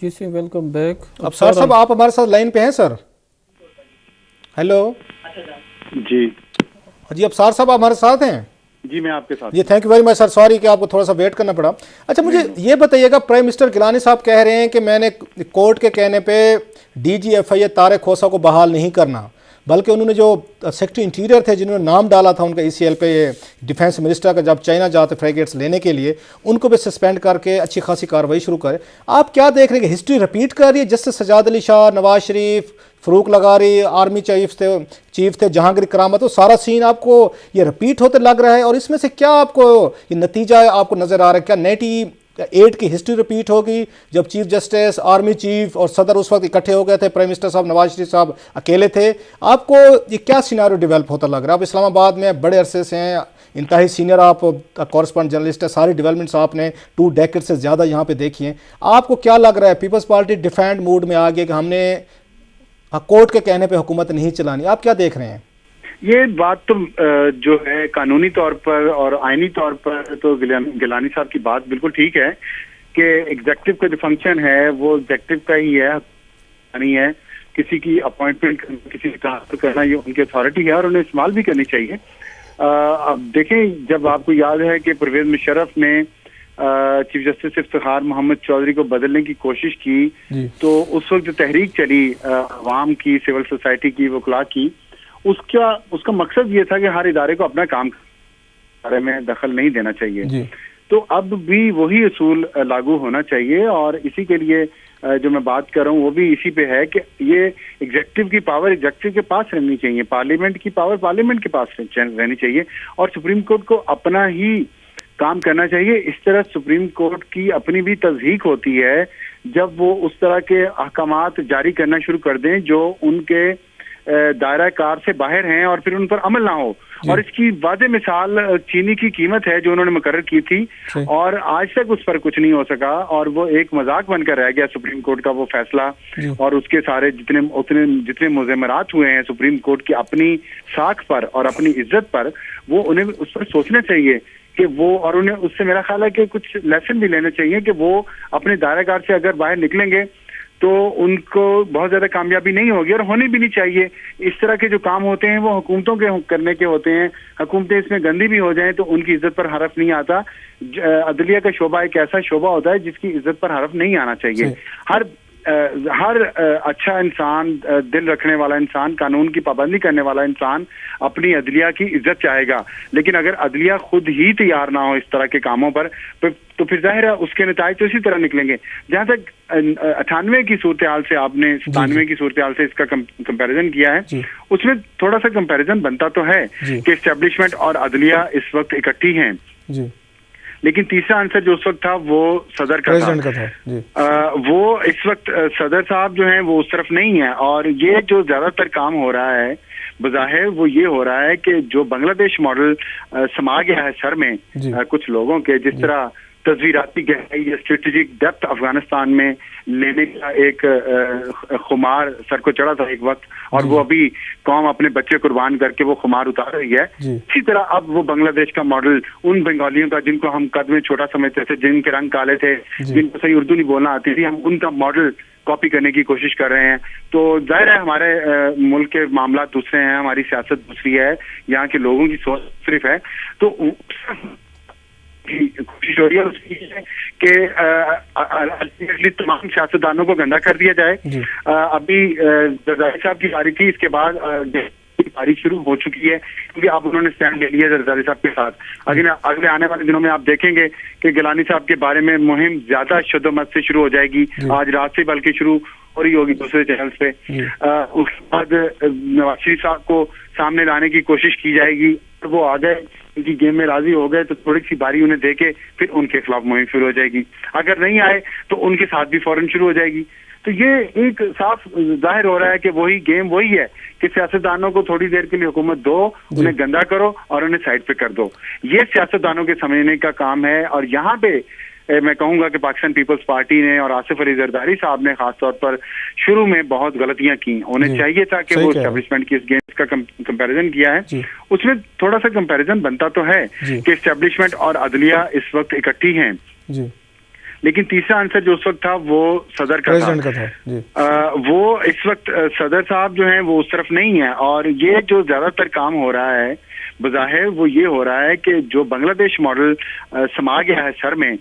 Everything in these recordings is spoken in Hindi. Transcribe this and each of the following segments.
जी सी, वेलकम बैक। अब सर साहब आप हमारे साथ लाइन पे हैं सर? हेलो जी जी, अब सर साहब आप हमारे साथ हैं? जी, मैं आपके साथ जी, thank you very much sir, sorry कि आपको थोड़ा सा वेट करना पड़ा। अच्छा, मुझे ये बताइएगा, प्राइम मिनिस्टर गिलानी साहब कह रहे हैं कि मैंने कोर्ट के कहने पे DGFI तारिक खोसा को बहाल नहीं करना, बल्कि उन्होंने जो सेक्रेटरी इंटीरियर थे जिन्होंने नाम डाला था उनका ECL पे, डिफेंस मिनिस्टर का, जब चाइना जाते फ्रैगेट्स लेने के लिए, उनको भी सस्पेंड करके अच्छी खासी कार्रवाई शुरू करे। आप क्या देख रहे हैं कि हिस्ट्री रिपीट कर रही है? Justice Sajjad Ali Shah, Nawaz Sharif, Farooq लगारी, army chief थे जहांगीर करामत, तो सारा सीन आपको ये रिपीट होते लग रहा है? और इसमें से क्या आपको ये नतीजा आपको नजर आ रहा है? क्या 98 की हिस्ट्री रिपीट होगी जब चीफ जस्टिस, आर्मी चीफ और सदर उस वक्त इकट्ठे हो गए थे, प्राइम मिनिस्टर साहब, नवाज शरीफ साहब अकेले थे? आपको ये क्या सिनारियो डेवलप होता लग रहा है? आप इस्लामाबाद में बड़े अरसे से हैं, इंतहाई सीनियर आप कॉरेस्पॉन्डेंट जर्नलिस्ट है, सारी डेवलपमेंट्स आपने 2 डेकेड से ज़्यादा यहाँ पे देखी हैं। आपको क्या लग रहा है? पीपल्स पार्टी डिफेंड मूड में आ गई कि हमने कोर्ट के कहने पे हुकूमत नहीं चलानी, आप क्या देख रहे हैं? ये बात तो जो है कानूनी तौर पर और आईनी तौर पर तो गिलानी साहब की बात बिल्कुल ठीक है कि एग्जेक्टिव का जो फंक्शन है वो एग्जेक्टिव का ही है, नहीं है किसी की अपॉइंटमेंट, किसी की ट्रांसफर करना, ये उनकी अथॉरिटी है और उन्हें इस्तेमाल भी करनी चाहिए। अब देखें, जब आपको याद है कि परवेज मुशर्रफ ने चीफ जस्टिस इफ्तिखार मोहम्मद चौधरी को बदलने की कोशिश की, तो उस वक्त जो तहरीक चली अवाम की, सिविल सोसाइटी की, वकला की, उसका मकसद ये था कि हर इदारे को अपना काम बारे में दखल नहीं देना चाहिए। तो अब भी वही उसूल लागू होना चाहिए और इसी के लिए जो मैं बात कर रहा हूँ वो भी इसी पे है कि ये एग्जेक्टिव की पावर एग्जेक्टिव के पास रहनी चाहिए, पार्लियामेंट की पावर पार्लियामेंट के पास रहनी चाहिए और सुप्रीम कोर्ट को अपना ही काम करना चाहिए। इस तरह सुप्रीम कोर्ट की अपनी भी तज़हीक होती है जब वो उस तरह के अहकामात जारी करना शुरू कर दें जो उनके दायरा कार से बाहर हैं और फिर उन पर अमल ना हो। और इसकी वाज़ेह मिसाल चीनी की कीमत है जो उन्होंने मुकर्रर की थी और आज तक उस पर कुछ नहीं हो सका और वो एक मजाक बनकर रह गया सुप्रीम कोर्ट का वो फैसला और उसके सारे जितने मुज़मरात हुए हैं सुप्रीम कोर्ट की अपनी साख पर और अपनी इज्जत पर, वो उन्हें उस पर सोचना चाहिए कि वो, और उन्हें उससे मेरा ख्याल है कि कुछ लेसन भी लेने चाहिए कि वो अपने दायराकार से अगर बाहर निकलेंगे तो उनको बहुत ज्यादा कामयाबी नहीं होगी और होनी भी नहीं चाहिए। इस तरह के जो काम होते हैं वो हुकूमतों के करने के होते हैं, हुकूमतें इसमें गंदी भी हो जाएं तो उनकी इज्जत पर हरफ नहीं आता। अदलिया का शोबा एक ऐसा शोबा होता है जिसकी इज्जत पर हरफ नहीं आना चाहिए। हर अच्छा इंसान, दिल रखने वाला इंसान, कानून की पाबंदी करने वाला इंसान अपनी अदलिया की इज्जत चाहेगा, लेकिन अगर अदलिया खुद ही तैयार ना हो इस तरह के कामों पर तो फिर जाहिर है उसके नतीजे तो इसी तरह निकलेंगे। जहां तक 98 की सूरत हाल से, आपने 97 की सूरत हाल से इसका कंपैरिजन किया है, उसमें थोड़ा सा कंपैरिजन बनता तो है कि एस्टेब्लिशमेंट और अदलिया इस वक्त इकट्ठी हैं, लेकिन तीसरा आंसर जो उस वक्त था वो सदर का था। वो इस वक्त सदर साहब जो हैं वो उस तरफ नहीं है और ये जो ज्यादातर काम हो रहा है बज़ाहिर वो ये हो रहा है कि जो बांग्लादेश मॉडल समा गया है सर में कुछ लोगों के, जिस तरह तस्वीराती गहराई या स्ट्रेटेजिक डेप्थ अफगानिस्तान में लेने का एक खुमार सर को चढ़ा था एक वक्त, और वो अभी कौम अपने बच्चे कुर्बान करके वो खुमार उतार रही है। इसी तरह अब वो बांग्लादेश का मॉडल उन बंगालियों का जिनको हम कद में छोटा समझते थे, जिनके रंग काले थे, जिनको सही उर्दू नहीं बोलना आती थी, हम उनका मॉडल कॉपी करने की कोशिश कर रहे हैं। तो जाहिर है हमारे मुल्क के मामला दूसरे हैं, हमारी सियासत दूसरी है, यहाँ के लोगों की सोच सिर्फ है, तो कोशिश हो रही है उसकी कि अल्टीमेटली तमाम सियासतदानों को गंदा कर दिया जाए। अभी जरदारी साहब की बारी थी, इसके बाद बारी शुरू हो चुकी है क्योंकि अब उन्होंने स्टैंड ले लिया जरदारी साहब के साथ। अगले आने वाले दिनों में आप देखेंगे कि गिलानी साहब के बारे में मुहिम ज्यादा शुद्धमत से शुरू हो जाएगी, आज रात से बल्कि शुरू हो रही होगी दूसरे चैनल पे। उसके बाद नवाज शरीफ साहब को सामने लाने की कोशिश की जाएगी, वो आ गए, उनकी गेम में राजी हो गए तो थोड़ी सी बारी उन्हें देके फिर उनके खिलाफ मुहिम शुरू हो जाएगी। अगर नहीं आए तो उनके साथ भी फौरन शुरू हो जाएगी। तो ये एक साफ जाहिर हो रहा है कि वही गेम वही है कि सियासतदानों को थोड़ी देर के लिए हुकूमत दो, उन्हें गंदा करो और उन्हें साइड पे कर दो। ये सियासतदानों के समझने का काम है और यहाँ पे मैं कहूंगा कि पाकिस्तान पीपल्स पार्टी ने और आसिफ अली जरदारी साहब ने खासतौर पर शुरू में बहुत गलतियां की। उन्हें चाहिए था कि वो एस्टेब्लिशमेंट की इस गेम का कंपैरिजन किया है, उसमें थोड़ा सा कंपैरिजन बनता तो है कि एस्टेब्लिशमेंट और अदलिया इस वक्त इकट्ठी हैं, लेकिन तीसरा आंसर जो उस वक्त था वो सदर का प्रेसिडेंट का था जी। वो इस वक्त सदर साहब जो हैं वो उस तरफ नहीं है, और ये जो ज्यादातर काम हो रहा है बज़ाहिर वो ये हो रहा है कि जो बांग्लादेश मॉडल समा गया है सर में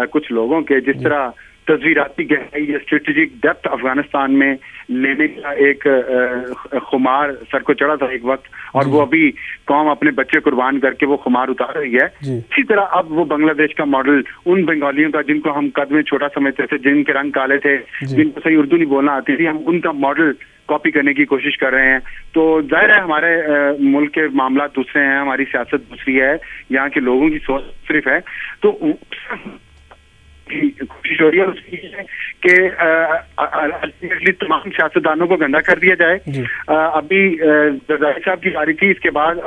कुछ लोगों के, जिस तरह तस्वीराती गहराई या स्ट्रेटेजिक डेप्थ अफगानिस्तान में लेने का एक खुमार सर को चढ़ा था एक वक्त, और वो अभी कौम अपने बच्चे कुर्बान करके वो खुमार उतार रही है। इसी तरह अब वो बांग्लादेश का मॉडल उन बंगालियों का जिनको हम कद में छोटा समझते थे, जिनके रंग काले थे, जिनको सही उर्दू नहीं बोलना आती थी, हम उनका मॉडल कॉपी करने की कोशिश कर रहे हैं। तो जाहिर है हमारे मुल्क के मामला दूसरे हैं, हमारी सियासत दूसरी है, यहाँ के लोगों की सोच सिर्फ है। तो कोशिश हो रही है उसकी कि अल्टीमेटली तमाम सियासतदानों को गंदा कर दिया जाए। अभी जरदारी साहब की बारी थी, इसके बाद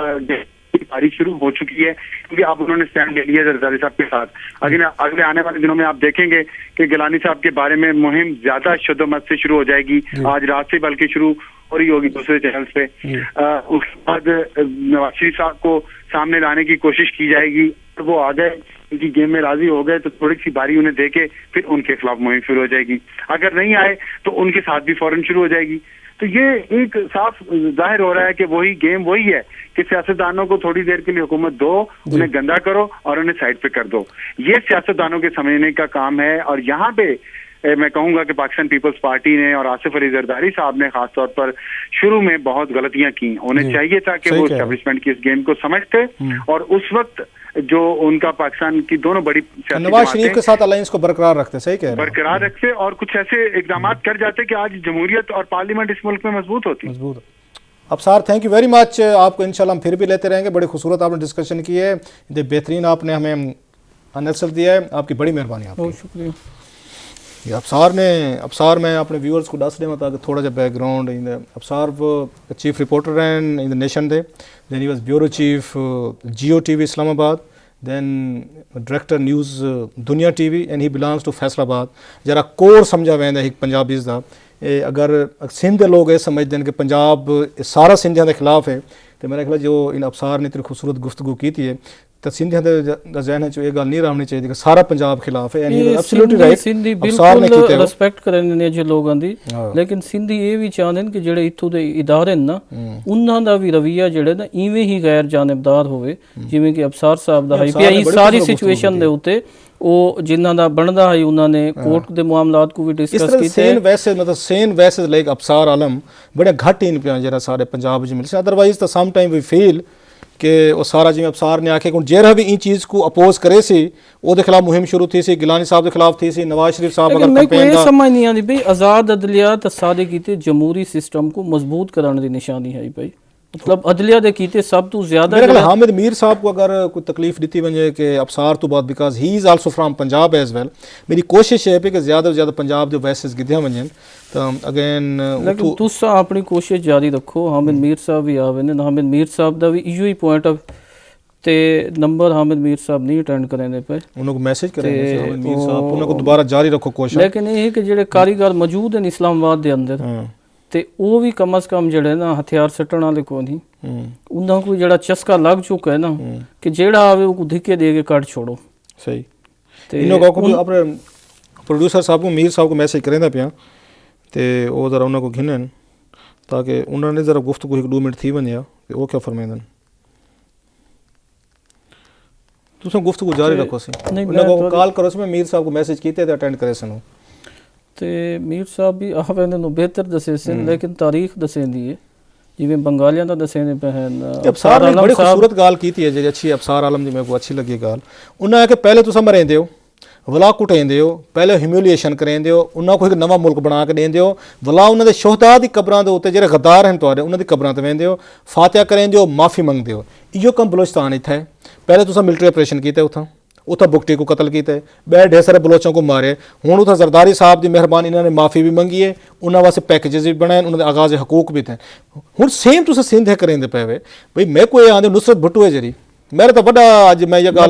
बारी शुरू हो चुकी है, क्योंकि अब उन्होंने स्टैंड ले लिया जरदारी साहब के साथ। अगले आने वाले दिनों में आप देखेंगे कि गिलानी साहब के बारे में मुहिम ज्यादा शुद्धमत से शुरू हो जाएगी। आज रात से बल्कि शुरू हो रही होगी दूसरे चैनल पे। उसके बाद नवाज शरीफ साहब को सामने लाने की कोशिश की जाएगी। तो वो आ गए, उनकी गेम में राजी हो गए, तो थोड़ी सी बारी उन्हें देके फिर उनके खिलाफ मुहिम शुरू हो जाएगी। अगर नहीं आए तो उनके साथ भी फौरन शुरू हो जाएगी। तो ये एक साफ जाहिर हो रहा है कि वही गेम वही है कि सियासतदानों को थोड़ी देर के लिए हुकूमत दो, उन्हें गंदा करो और उन्हें साइड पे कर दो। ये सियासतदानों के समझने का काम है। और यहाँ पे मैं कहूंगा कि पाकिस्तान पीपल्स पार्टी ने और आसिफ अली जरदारी साहब ने खासतौर पर शुरू में बहुत गलतियां की। उन्हें चाहिए था कि वो एस्टेब्लिशमेंट की इस गेम को समझते और उस वक्त जो उनका पाकिस्तान की दोनों बड़ी नवाज शरीफ के साथ अलायंस को बरकरार रखते, सही कह रहे हैं, बरकरार रखते और कुछ ऐसे इकदाम कर जाते कि आज जमहूरियत और पार्लियामेंट इस मुल्क में मजबूत होती। Afsar thank you very much. आपको इंशाल्लाह हम फिर भी लेते रहेंगे। बड़ी खूबसूरत आपने डिस्कशन की है, बेहतरीन आपने हमें आंसर दिया है, आपकी बड़ी मेहरबानी। बहुत शुक्रिया। अफसार मैं अपने व्यूअर्स को दस दें ताकि थोड़ा सा background Afsar chief reporter and in the Nation day, then he was bureau chief Geo TV Islamabad, then director news Dunya TV and he belongs to Faisalabad. जरा कोर समझा वेंदा एक पंजाबीज़ दा, अगर सिंध के लोग ये समझते हैं कि पंजाब सारा सिंधियों के खिलाफ है, तो मेरा ख्याल जो इन अफसार ने इतनी खूबसूरत गुफ्तगू की थी तो सिंधियों के जहन में ये गल नहीं रहनी चाहिए कि सारा पंजाब खिलाफ है। एब्सोल्युटली राइट, सिंधी बिल्कुल रिस्पेक्ट करने ने जो लोगों दी, लेकिन सिंधी ये भी चाहते हैं कि ਜਿਹੜੇ इत्थों ਦੇ इदारे ना उन्हां दा भी रवैया ਜਿਹੜੇ ना इवें ही गैर जानबदार होवे, जिवें कि अफसार साहब दा है भी सारी सिचुएशन दे उत्ते ਉਹ ਜਿਨ੍ਹਾਂ ਦਾ ਬਣਦਾ ਹੈ ਉਹਨਾਂ ਨੇ ਕੋਰਟ ਦੇ ਮਾਮਲਾਤ को भी डिस्कस कीते। सेन वैसे मतलब सेन वैसे लाइक अफसार आलम बड़े घट इन पे जरा सारे पंजाब च मिलसे। अदरवाइज तो सम टाइम वी फील कि वो सारा जिवें अफसार ने आखे कि जेरा भी इन चीज़ को अपोज करे सी ਉਹਦੇ खिलाफ मुहिम शुरू थी सी, गिलानी साहब के खिलाफ थी सी, नवाज शरीफ साहब अगर कैंपेन दा समझ नहीं आती भाई आज़ाद अदलिया ते सादे कीते जमहूरी सिस्टम को मजबूत कराने की निशानी है भाई, मतलब अदलिया दे कीते सब तो ज्यादा हामिद मीर साहब को अगर कोई तकलीफ दी वजे कि अफसार तो बाद because he is also from Punjab as well, मेरी कोशिश है कि ज़्यादा से ज़्यादा पंजाब के वैसेस गिद्या वजन तो अगेन लेकिन तुसा अपनी कोशिश जारी रखो। हामिद मीर साहब भी आवे ने, हामिद मीर साहब का भी इो ही पॉइंट ऑफ ते नंबर हामिद मीर साहब नहीं अटेंड करेंगे पे, उनको मैसेज करेंगे हामिद मीर साहब, उनको दोबारा जारी रखो कोशिश। लेकिन ये कि जेडे कारीगर मौजूद हैं इस्लामाबाद के अंदर ते वो भी कम अज कम जड़े ना हथियार सट्टण वाले को नहीं, उन्होंने कोई जड़ा चस्का लग चुका है ना कि जेड़ा आवे वो धिक्के दे के कट छोड़ो। सही इन्होंने अपने प्रोड्यूसर साहब को मीर साहब को मैसेज करें पिया तो वो जरा उन्होंने को घिनन ताकि उन्होंने जरा गुफ्तगू 1-2 मिनट थी वजे तो वो क्या फरमाइंदन। तुम गुफ्तगू जारी रखो सी, उन्होंने कॉल करो मैं मीर साहब को मैसेज किए थे अटेंड करे सन तो मीर साहब भी आप बेहतर दसे से, लेकिन तारीख दसेंदी है जिवें बंगालियां दा दसेंदे पे हैं। अफसार ने बड़ी खूबसूरत गाल की थी जी, अच्छी अफसार आलम जी मेरे को अच्छी लगी गाल। उन्हें कि पहले तुम मरेंदे हो, वला कुटेंदे हो, पहले ह्यूमिलिएशन करेंदे हो, उन्होंने को एक नवा मुल्क बना के देंदे हो, वला उन्होंने शोहदा की कबरां दे उत्ते जेहड़े गद्दार हैं तुहाडे उन्होंने कबरां ते वेंदे हो, फातिहा करेंदे हो, माफ़ी मंगदे हो। इहो कम बलोचिस्तान इत्थे है। पहले तुम मिलिट्री ऑपरेशन किया उत्थां, उत्थां बुगटी को कतल किया, बे ढेर सारे बलोचों को मारे, हुण उत्थां जरदारी साहब की मेहरबानी इन्होंने माफ़ी भी मंगी है, उन्होंने वास्ते पैकेजेस भी बनाए, उन्होंने आगाज़ हकूक भी थे। हुण सेम तुम सिंध करेंदे पे भाई मैं कोई आंदे नुसरत भुट्टो है जी मेरे तो बड़ा अज मैं ये गल